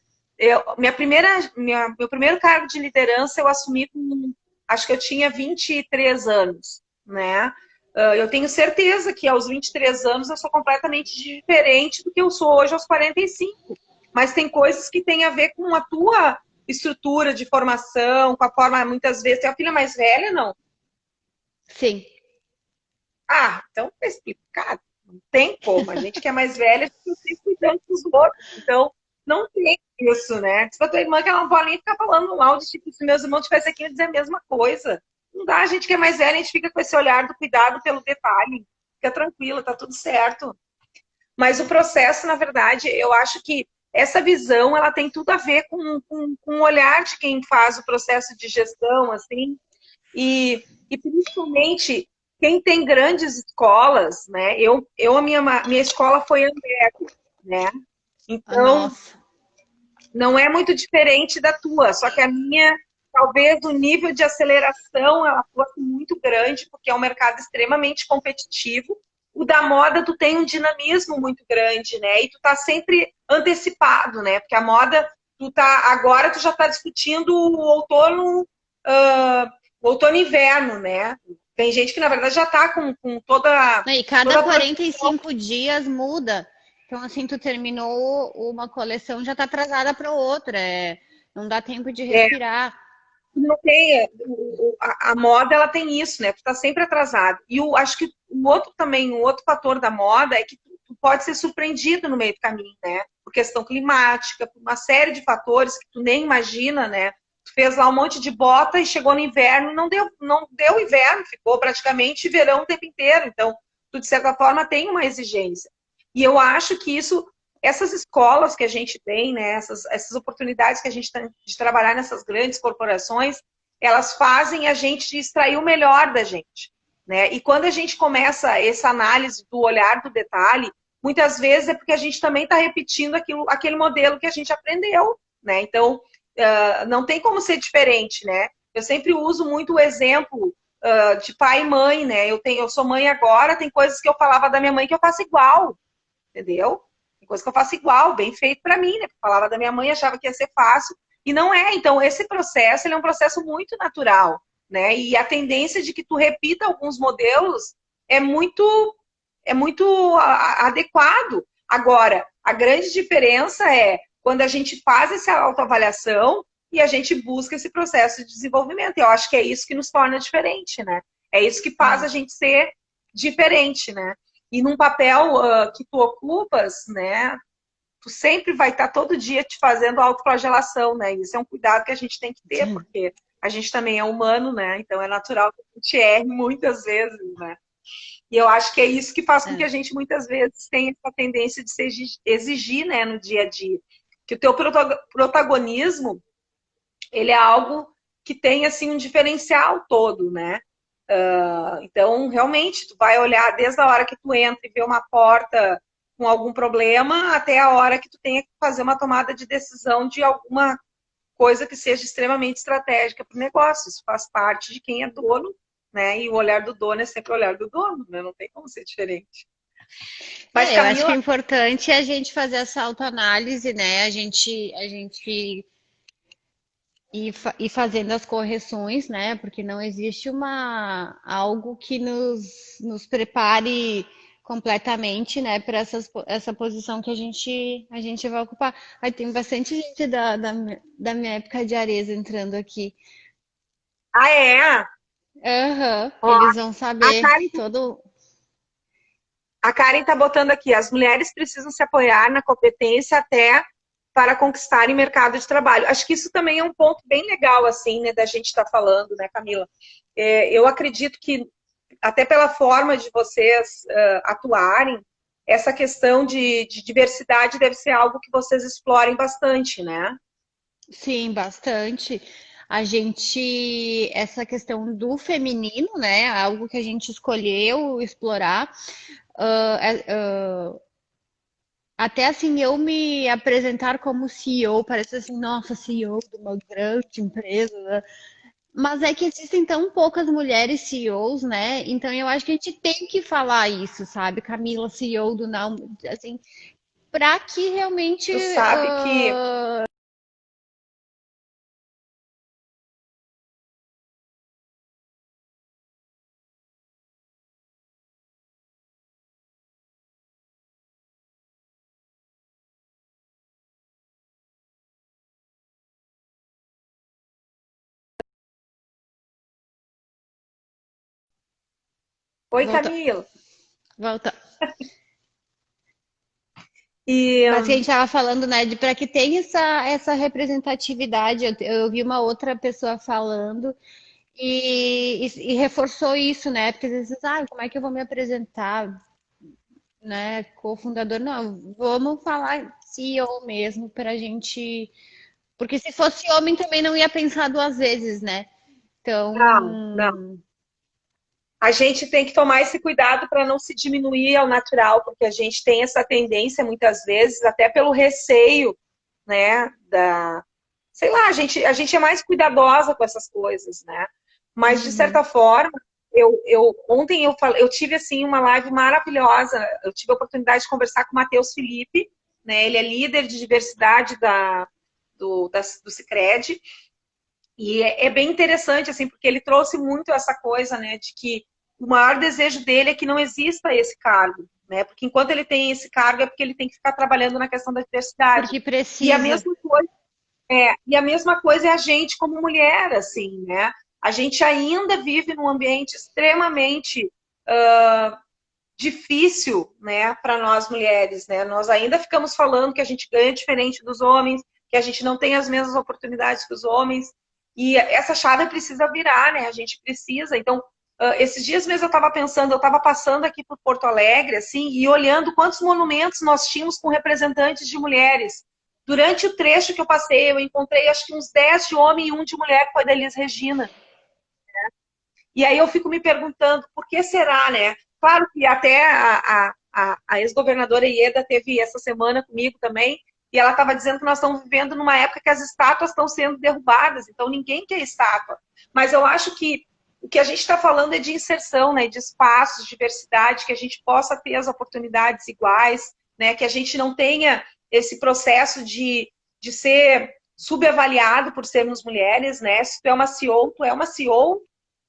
meu primeiro cargo de liderança eu assumi com, acho que eu tinha 23 anos, né? Eu tenho certeza que aos 23 anos eu sou completamente diferente do que eu sou hoje aos 45. Mas tem coisas que têm a ver com a tua estrutura de formação, com a forma, muitas vezes, tem a filha mais velha, não? Sim. Ah, então tá explicado. Não tem como. A gente que é mais velha, a gente não tem cuidando dos outros. Então, não tem isso, né? Se a tua irmã que ela não pode nem ficar falando mal de tipo, se meus irmãos estivessem aqui, eu dizer a mesma coisa. Não dá, a gente que é mais velha, a gente fica com esse olhar do cuidado pelo detalhe. Fica tranquila, tá tudo certo. Mas o processo, na verdade, eu acho que essa visão, ela tem tudo a ver com o olhar de quem faz o processo de gestão, assim, e principalmente quem tem grandes escolas, né? A minha escola foi Ambev, né? Então, Nossa. não é muito diferente da tua, só que a minha, talvez o nível de aceleração ela fosse muito grande, porque é um mercado extremamente competitivo. O da moda, tu tem um dinamismo muito grande, né? E tu tá sempre antecipado, né? Porque a moda, agora tu já tá discutindo o outono e inverno, né? Tem gente que, na verdade, já tá com E cada toda a 45 dias muda. Então, assim, tu terminou uma coleção, já tá atrasada para outra. Não dá tempo de respirar. não tem a moda ela tem isso, né? Tu tá sempre atrasado. E acho que o outro fator da moda é que tu pode ser surpreendido no meio do caminho, né? Por questão climática, por uma série de fatores que tu nem imagina, né? Tu fez lá um monte de bota e chegou no inverno e não deu inverno, ficou praticamente verão o tempo inteiro. Então, tu de certa forma tem uma exigência. E eu acho que essas escolas que a gente tem, né, essas oportunidades que a gente tem de trabalhar nessas grandes corporações, elas fazem a gente extrair o melhor da gente, né? E quando a gente começa essa análise do olhar do detalhe, muitas vezes é porque a gente também está repetindo aquele modelo que a gente aprendeu, né? Então, não tem como ser diferente, né? Eu sempre uso muito o exemplo de pai e mãe, né? Eu sou mãe agora, tem coisas que eu falava da minha mãe que eu faço igual, entendeu? Tem coisa que eu faço igual, bem feito para mim, né? Falava da minha mãe, achava que ia ser fácil, e não é. Então, esse processo, ele é um processo muito natural, né? E a tendência de que tu repita alguns modelos é muito adequado. Agora, a grande diferença é quando a gente faz essa autoavaliação e a gente busca esse processo de desenvolvimento. Eu acho que é isso que nos torna diferente, né? É isso que faz a gente ser diferente, né? E num papel que tu ocupas, né? Tu sempre vai estar todo dia te fazendo autoflagelação, né? Isso é um cuidado que a gente tem que ter, porque a gente também é humano, né? Então é natural que a gente erre muitas vezes, né? E eu acho que é isso que faz com que a gente muitas vezes tenha essa tendência de se exigir, né, no dia a dia. Que o teu protagonismo, ele é algo que tem, assim, um diferencial todo, né? Então, realmente, tu vai olhar desde a hora que tu entra e vê uma porta com algum problema até a hora que tu tenha que fazer uma tomada de decisão de alguma coisa que seja extremamente estratégica para o negócio. Isso faz parte de quem é dono, né? E o olhar do dono é sempre o olhar do dono, né? Não tem como ser diferente. Mas, Eu acho que o Camila, importante é a gente fazer essa autoanálise, né? A gente ir fazendo as correções, né? Porque não existe algo que nos prepare completamente, né, para essa posição que a gente vai ocupar. Aí tem bastante gente da minha época de Arezzo entrando aqui. é. Aham, Ó, eles vão a saber Karen, todo. a Karen tá botando aqui, as mulheres precisam se apoiar na competência até para conquistarem mercado de trabalho. Acho que isso também é um ponto bem legal, assim, né, da gente estar falando, né, Camila? Eu acredito que até pela forma de vocês atuarem, essa questão de diversidade deve ser algo que vocês explorem bastante, né? Sim, bastante. Essa questão do feminino, né? Algo que a gente escolheu explorar. ah, é- ah, Até assim, eu me apresentar como CEO, parece assim, nossa, CEO de uma grande empresa, né? Mas é que existem tão poucas mulheres CEOs, né? Então eu acho que a gente tem que falar isso, sabe? Camila, CEO do Now, assim, para que realmente Tu sabe que Oi, Volta, Camila. volta. E Mas que a gente estava falando, né, de para que tenha essa representatividade. Eu vi uma outra pessoa falando e reforçou isso, né? Porque às vezes, como é que eu vou me apresentar, né? Co-fundador, não, vamos falar CEO mesmo para a gente. Porque se fosse homem também não ia pensar duas vezes, né? não, não. Então, A gente tem que tomar esse cuidado para não se diminuir ao natural, porque a gente tem essa tendência, muitas vezes, até pelo receio, né, sei lá, a gente é mais cuidadosa com essas coisas, né? Mas, de uhum. certa forma, ontem eu tive, assim, uma live maravilhosa. Eu tive a oportunidade de conversar com o Matheus Felipe, né? Ele é líder de diversidade do Sicredi. E é bem interessante, assim, porque ele trouxe muito essa coisa, né, de que o maior desejo dele é que não exista esse cargo, né? Porque enquanto ele tem esse cargo é porque ele tem que ficar trabalhando na questão da diversidade. Porque E a precisa. mesma coisa e a mesma coisa é a gente como mulher, assim, né? A gente ainda vive num ambiente extremamente difícil, né, para nós mulheres, né? Nós ainda ficamos falando que a gente ganha diferente dos homens, que a gente não tem as mesmas oportunidades que os homens, e essa chave precisa virar, né? A gente precisa. Então, esses dias mesmo eu estava pensando, eu estava passando aqui por Porto Alegre, assim, e olhando quantos monumentos nós tínhamos com representantes de mulheres. Durante o trecho que eu passei, eu encontrei acho que uns 10 de homem e um de mulher, que foi da Elis Regina. E aí eu fico me perguntando, por que será, né? Claro que até a ex-governadora Ieda teve essa semana comigo também, e ela estava dizendo que nós estamos vivendo numa época que as estátuas estão sendo derrubadas, então ninguém quer estátua. Mas eu acho que o que a gente está falando é de inserção, né? De espaços, de diversidade, que a gente possa ter as oportunidades iguais, né? Que a gente não tenha esse processo de ser subavaliado por sermos mulheres, né? Se tu é uma CEO, tu é uma CEO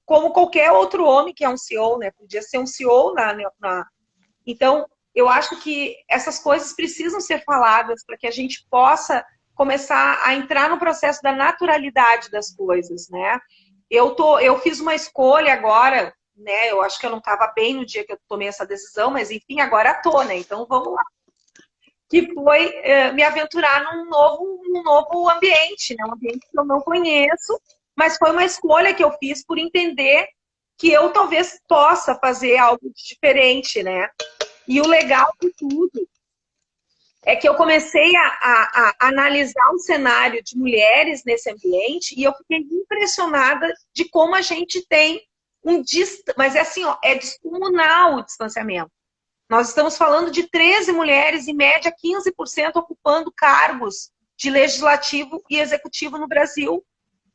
como qualquer outro homem que é um CEO, né? Podia ser um CEO Então, eu acho que essas coisas precisam ser faladas para que a gente possa começar a entrar no processo da naturalidade das coisas, né? Eu fiz uma escolha agora, né? Eu acho que eu não estava bem no dia que eu tomei essa decisão, mas enfim, agora estou, né? Então vamos lá. Que foi me aventurar num novo ambiente, né? Um ambiente que eu não conheço, mas foi uma escolha que eu fiz por entender que eu talvez possa fazer algo diferente, né? E o legal de tudo é que eu comecei a analisar um cenário de mulheres nesse ambiente e eu fiquei impressionada de como a gente tem mas é assim, ó, é descomunal o distanciamento. Nós estamos falando de 13 mulheres, em média 15% ocupando cargos de legislativo e executivo no Brasil,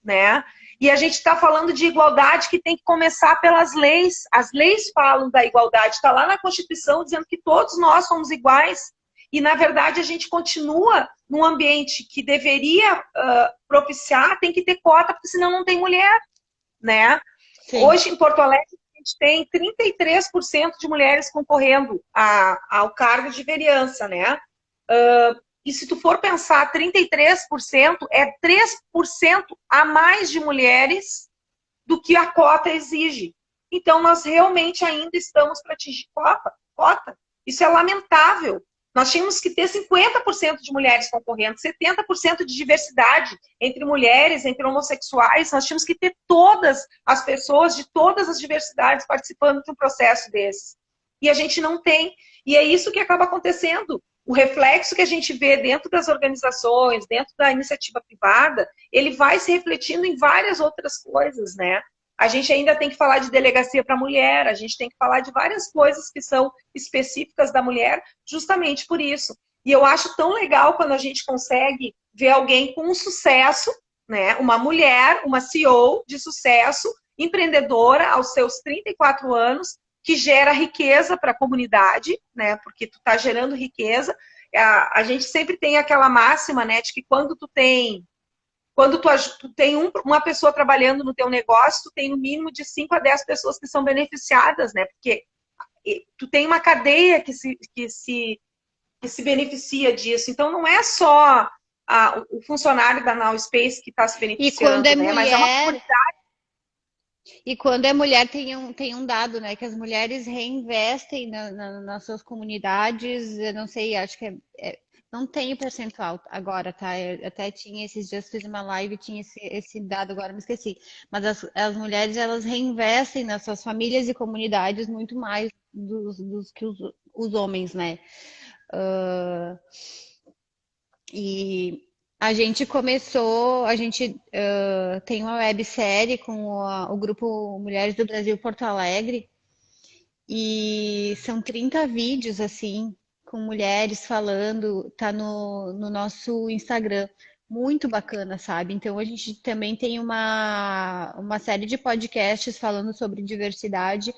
né? E a gente está falando de igualdade que tem que começar pelas leis. As leis falam da igualdade, está lá na Constituição dizendo que todos nós somos iguais. E, na verdade, a gente continua num ambiente que deveria propiciar, tem que ter cota, porque senão não tem mulher, né? Sim. Hoje, em Porto Alegre, a gente tem 33% de mulheres concorrendo ao cargo de vereança, né? E se tu for pensar, 33% é 3% a mais de mulheres do que a cota exige. Então, nós realmente ainda estamos para atingir cota. Isso é lamentável. Nós tínhamos que ter 50% de mulheres concorrendo, 70% de diversidade entre mulheres, entre homossexuais. Nós tínhamos que ter todas as pessoas de todas as diversidades participando de um processo desses. E a gente não tem. E é isso que acaba acontecendo. O reflexo que a gente vê dentro das organizações, dentro da iniciativa privada, ele vai se refletindo em várias outras coisas, né? A gente ainda tem que falar de delegacia para mulher, a gente tem que falar de várias coisas que são específicas da mulher, justamente por isso. E eu acho tão legal quando a gente consegue ver alguém com um sucesso, né? Uma mulher, uma CEO de sucesso, empreendedora aos seus 34 anos, que gera riqueza para a comunidade, né? Porque tu está gerando riqueza. A gente sempre tem aquela máxima, né? De que quando tu tem uma pessoa trabalhando no teu negócio, tu tem no mínimo de 5 a 10 pessoas que são beneficiadas, né? Porque tu tem uma cadeia que se beneficia disso. Então, não é só o funcionário da Now Space que está se E quando beneficiando, é né? Mas é uma mulher, comunidade. E quando é mulher, tem um dado, né? Que as mulheres reinvestem nas suas comunidades. Eu não sei, acho que não tenho percentual agora, tá? Eu até tinha esses dias, fiz uma live, tinha esse dado, agora me esqueci. Mas as mulheres, elas reinvestem nas suas famílias e comunidades muito mais dos que os homens, né? Ah, e a gente começou, a gente tem uma websérie com o grupo Mulheres do Brasil Porto Alegre, e são 30 vídeos, assim, com mulheres falando, tá no nosso Instagram. Muito bacana, sabe? Então a gente também tem uma série de podcasts falando sobre diversidade,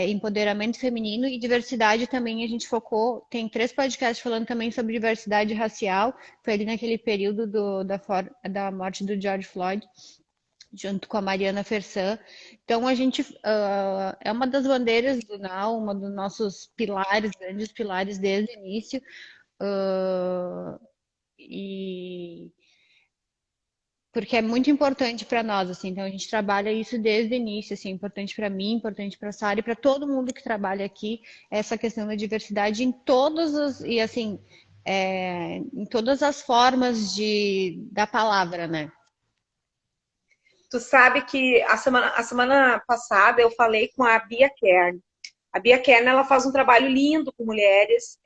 empoderamento feminino e diversidade também. A gente focou, tem 3 podcasts falando também sobre diversidade racial, foi ali naquele período da morte do George Floyd, junto com a Mariana Fersan. Então a gente é uma das bandeiras do NAU, uma dos nossos pilares, grandes pilares desde o início. Uh, e porque é muito importante para nós, assim, então a gente trabalha isso desde o início, assim, importante para mim, importante para a Sara e para todo mundo que trabalha aqui, essa questão da diversidade em todas as, e assim, em todas as formas da palavra, né? Tu sabe que a semana passada eu falei com a Bia Kern. A Bia Kern, ela faz um trabalho lindo com mulheres.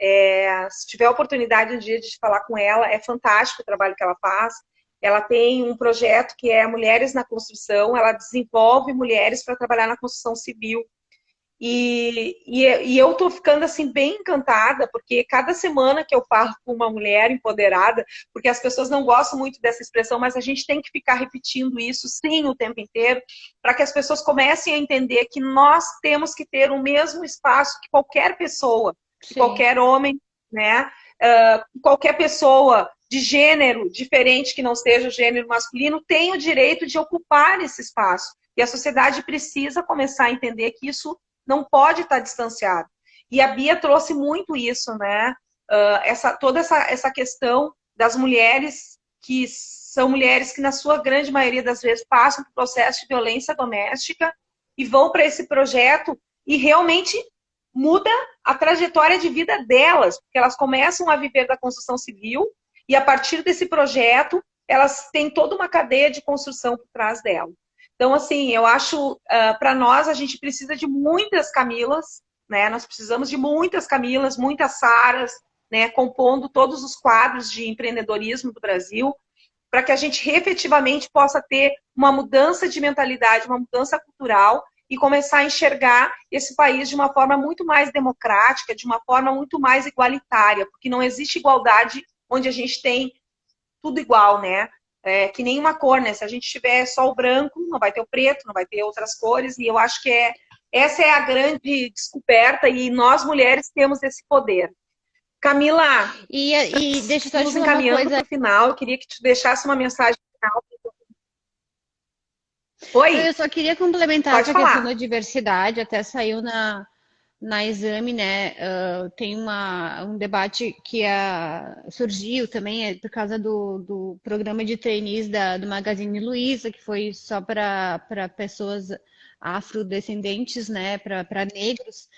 Se tiver a oportunidade um dia de falar com ela, é fantástico o trabalho que ela faz. Ela tem um projeto que é Mulheres na Construção. Ela desenvolve mulheres para trabalhar na construção civil. E eu tô ficando assim bem encantada, porque cada semana que eu falo com uma mulher empoderada, porque as pessoas não gostam muito dessa expressão, mas a gente tem que ficar repetindo isso sim o tempo inteiro, para que as pessoas comecem a entender que nós temos que ter o mesmo espaço que qualquer pessoa, que Sim. qualquer homem, né? Qualquer pessoa de gênero diferente que não seja o gênero masculino tem o direito de ocupar esse espaço. E a sociedade precisa começar a entender que isso não pode estar distanciado. E a Bia trouxe muito isso, né? Toda essa questão das mulheres que são mulheres que, na sua grande maioria das vezes, passam por processo de violência doméstica e vão para esse projeto e realmente muda a trajetória de vida delas, porque elas começam a viver da construção civil e, a partir desse projeto, elas têm toda uma cadeia de construção por trás dela. Então, assim, eu acho, para nós, a gente precisa de muitas Camilas, né? Nós precisamos de muitas Camilas, muitas Saras, né? Compondo todos os quadros de empreendedorismo do Brasil, para que a gente efetivamente possa ter uma mudança de mentalidade, uma mudança cultural e começar a enxergar esse país de uma forma muito mais democrática, de uma forma muito mais igualitária, porque não existe igualdade onde a gente tem tudo igual, né? Que nem uma cor, né? Se a gente tiver só o branco, não vai ter o preto, não vai ter outras cores, e eu acho que essa é a grande descoberta, e nós mulheres temos esse poder. Camila, E deixa eu só te nos falar uma encaminhando para coisa. o final, eu queria que tu deixasse uma mensagem final. Eu Oi, só queria complementar pode essa questão falar. da diversidade, até saiu na Exame, né? Tem um debate que surgiu também por causa do programa de trainees do Magazine Luiza, que foi só para pessoas afrodescendentes, né? Para negros,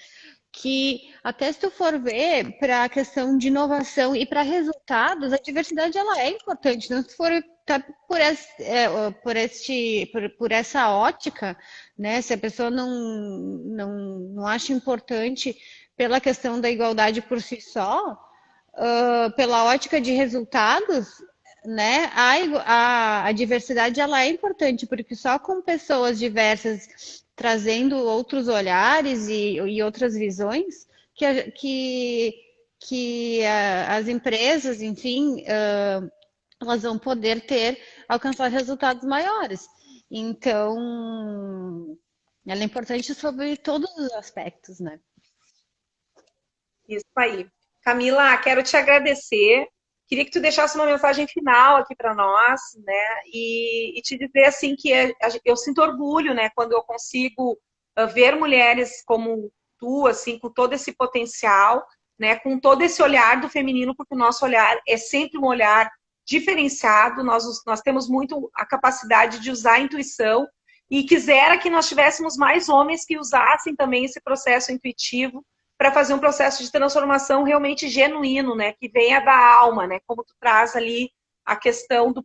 que até se tu for ver para a questão de inovação e para resultados, a diversidade ela é importante. Então, se tu for tá por essa ótica, né? Se a pessoa não acha importante pela questão da igualdade por si só, pela ótica de resultados, né? A diversidade ela é importante, porque só com pessoas diversas trazendo outros olhares e outras visões que as empresas, enfim, elas vão poder alcançar resultados maiores. Então, ela é importante sobre todos os aspectos, né? Isso aí. Camila, quero te agradecer. Queria que tu deixasse uma mensagem final aqui para nós, né? E te dizer assim que eu sinto orgulho, né, quando eu consigo ver mulheres como tu, assim, com todo esse potencial, né, com todo esse olhar do feminino, porque o nosso olhar é sempre um olhar diferenciado. Nós temos muito a capacidade de usar a intuição e quisera que nós tivéssemos mais homens que usassem também esse processo intuitivo para fazer um processo de transformação realmente genuíno, né? Que venha da alma, né? Como tu traz ali a questão de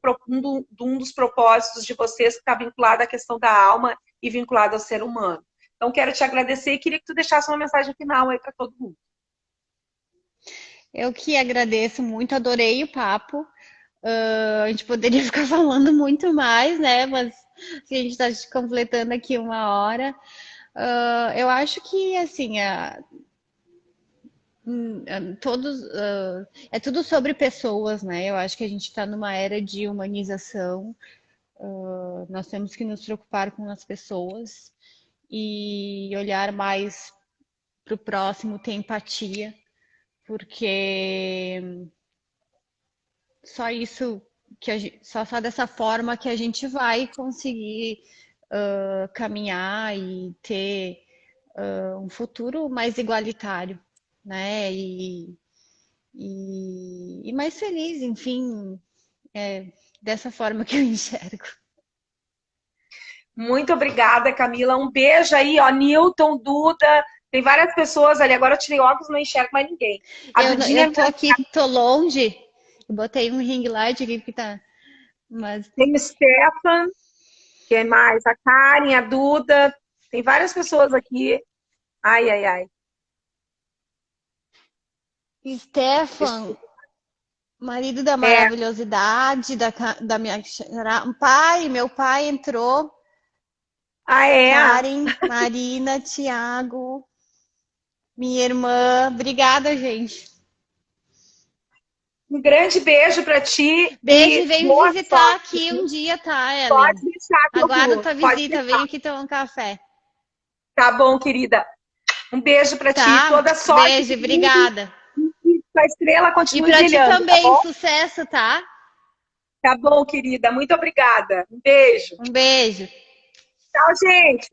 um dos propósitos de vocês que está vinculado à questão da alma e vinculado ao ser humano. Então, quero te agradecer e queria que tu deixasse uma mensagem final aí para todo mundo. Eu que agradeço muito, adorei o papo. A gente poderia ficar falando muito mais, né? Mas a gente está completando aqui 1 hora. Eu acho que, assim, é tudo sobre pessoas, né? Eu acho que a gente está numa era de humanização. Nós temos que nos preocupar com as pessoas e olhar mais para o próximo, ter empatia, porque só isso só dessa forma que a gente vai conseguir caminhar e ter um futuro mais igualitário, né? E mais feliz, enfim, dessa forma que eu enxergo. Muito obrigada, Camila. Um beijo aí, ó, Newton, Duda. Tem várias pessoas ali. Agora eu tirei óculos, não enxergo mais ninguém. Eu tô aqui, tô longe. Eu botei um ring light aqui que tá. Mas... Tem o Stefan, que é mais a Karen, a Duda. Tem várias pessoas aqui. Ai, ai, ai. Stefan, marido da maravilhosidade, da minha. Meu pai entrou. Ah, é? Karen, Marina, Tiago, minha irmã. Obrigada, gente. Um grande beijo pra ti. Beijo e vem me visitar aqui um dia, tá, Ellen? Pode deixar que aguardo tua visita, vem aqui tomar um café. Tá bom, querida. Um beijo pra ti, toda sorte. Beijo, obrigada. A estrela continua brilhando. E pra brilhando, ti também, tá sucesso, tá? Tá bom, querida. Muito obrigada. Um beijo. Um beijo. Tchau, gente.